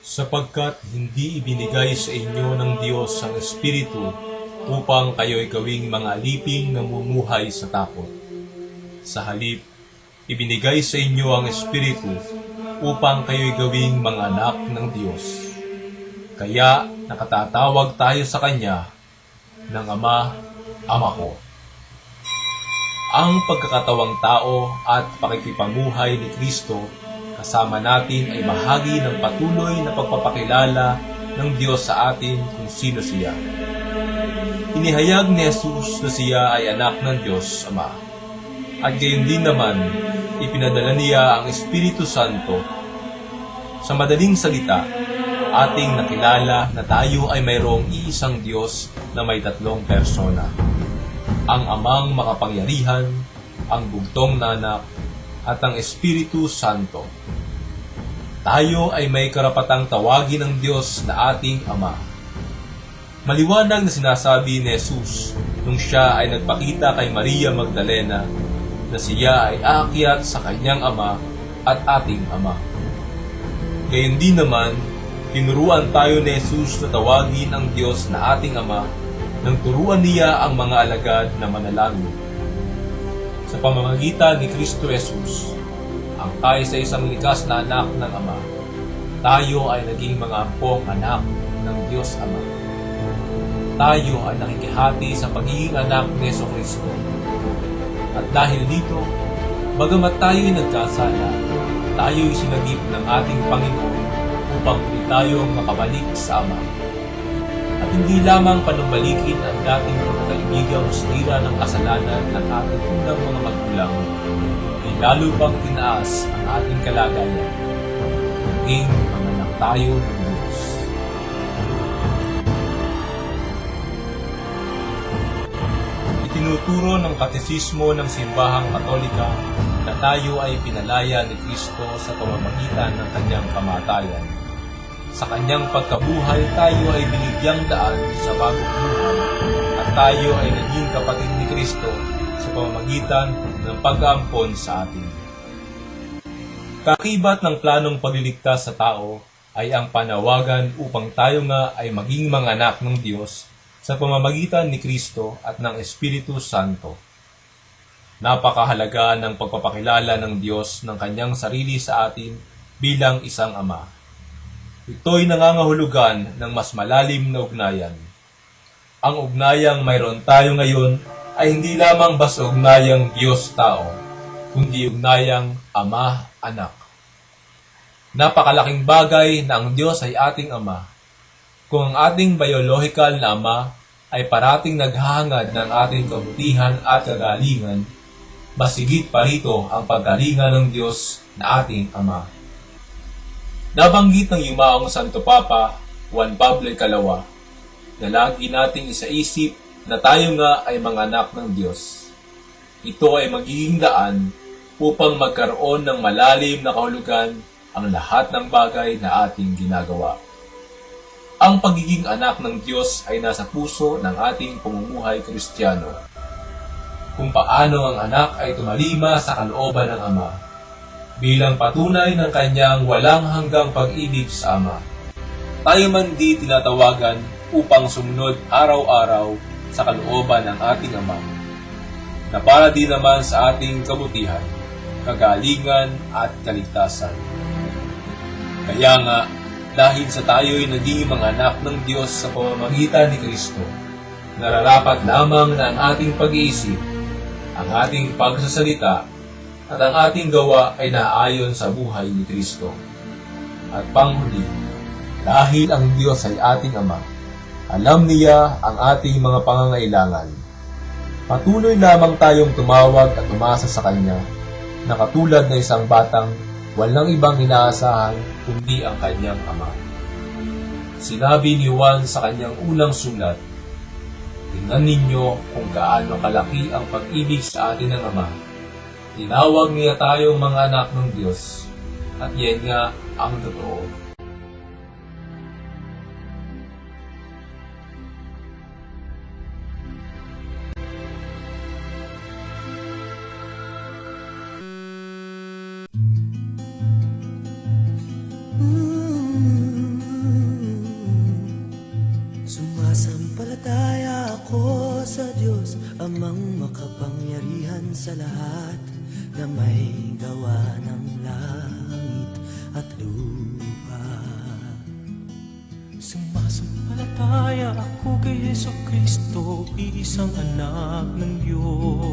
sapagkat hindi ibinigay sa inyo ng Diyos ang Espiritu upang kayo'y gawing mga aliping namumuhay sa takot. Sa halip, ibinigay sa inyo ang Espiritu upang kayo'y gawing mga anak ng Diyos. Kaya nakatatawag tayo sa Kanya ng Ama, Ama ko. Ang pagkakatawang tao at pakikipamuhay ni Kristo kasama natin ay bahagi ng patuloy na pagpapakilala ng Diyos sa atin kung sino siya. Inihayag ni Jesus na siya ay anak ng Diyos Ama. At gayon din naman, ipinadala niya ang Espiritu Santo. Sa madaling salita, ating nakilala na tayo ay mayroong iisang Diyos na may tatlong persona. Ang Amang makapangyarihan, ang bugtong na anak, at ang Espiritu Santo. Tayo ay may karapatang tawagin ng Diyos na ating Ama. Maliwanag na sinasabi ni Jesus nung siya ay nagpakita kay Maria Magdalena na siya ay aakyat sa kanyang Ama at ating Ama. Gayon din naman, tinuruan tayo ni Jesus na tawagin ang Diyos na ating Ama nang turuan niya ang mga alagad na manalangin. Sa pamamagitan ni Kristo Jesus, ang kaisa-isang likas na anak ng Ama, tayo ay naging mga ampong anak ng Diyos Ama. Tayo ay nakikihati sa pagiging anak ni Jesucristo. At dahil dito, bagamat tayo ay nagkasala, tayo ay sinagip ng ating Panginoon upang muli tayong makabalik sa Ama. At hindi lamang panumbalikin ang dating pagkakaibigang sinira ng kasalanan ng ating unang mga magulang, ay lalo pang tinaas ang ating kalagayan, naging mga anak tayo ng Diyos. Itinuturo ng Katesismo ng Simbahang Katolika na tayo ay pinalaya ni Kristo sa pamamagitan ng kanyang kamatayan. Sa kanyang pagkabuhay, tayo ay binigyang daan sa bagong buhay at tayo ay naging kapatid ni Kristo sa pamamagitan ng pag-aampon sa atin. Kakibat ng planong pagliligtas sa tao ay ang panawagan upang tayo nga ay maging mga anak ng Diyos sa pamamagitan ni Kristo at ng Espiritu Santo. Napakahalaga ng pagpapakilala ng Diyos ng kanyang sarili sa atin bilang isang Ama. Ito'y nangangahulugan ng mas malalim na ugnayan. Ang ugnayang mayroon tayo ngayon ay hindi lamang basta ugnayang Diyos-tao, kundi ugnayang Ama-anak. Napakalaking bagay na ang Diyos ay ating Ama. Kung ang ating biological na Ama ay parating naghahangad ng ating kabutihan at kagalingan, masigit pa rito ang paggalingan ng Diyos na ating Ama. Nabanggit ng Yumaong Santo Papa, Juan Pablo Ikalawa, na lagi nating isaisip na tayo nga ay mga anak ng Diyos. Ito ay magiging daan upang magkaroon ng malalim na kahulugan ang lahat ng bagay na ating ginagawa. Ang pagiging anak ng Diyos ay nasa puso ng ating pamumuhay Kristiyano. Kung paano ang anak ay tumalima sa kalooban ng Ama, bilang patunay ng kanyang walang hanggang pag-ibig sa Ama. Tayo man di tinatawagan upang sumunod araw-araw sa kalooban ng ating Ama, na para din naman sa ating kabutihan, kagalingan at kaligtasan. Kaya nga, dahil sa tayo'y naging mga anak ng Diyos sa pamamagitan ni Kristo, nararapat lamang na ang ating pag-iisip, ang ating pagsasalita, at ang ating gawa ay naayon sa buhay ni Kristo. At panghuli, dahil ang Diyos ay ating Ama, alam niya ang ating mga pangangailangan. Patuloy lamang tayong tumawag at umasa sa Kanya, na katulad na isang batang walang ibang inaasahan kundi ang kanyang Ama. Sinabi ni Juan sa kanyang unang sulat, "Tingnan ninyo kung gaano kalaki ang pag-ibig sa atin ng Ama. Tinawag niya tayong mga anak ng Diyos, at yan nga ang totoo." Nananampalataya ako kay Jesu Kristo, iisang anak ng Diyos.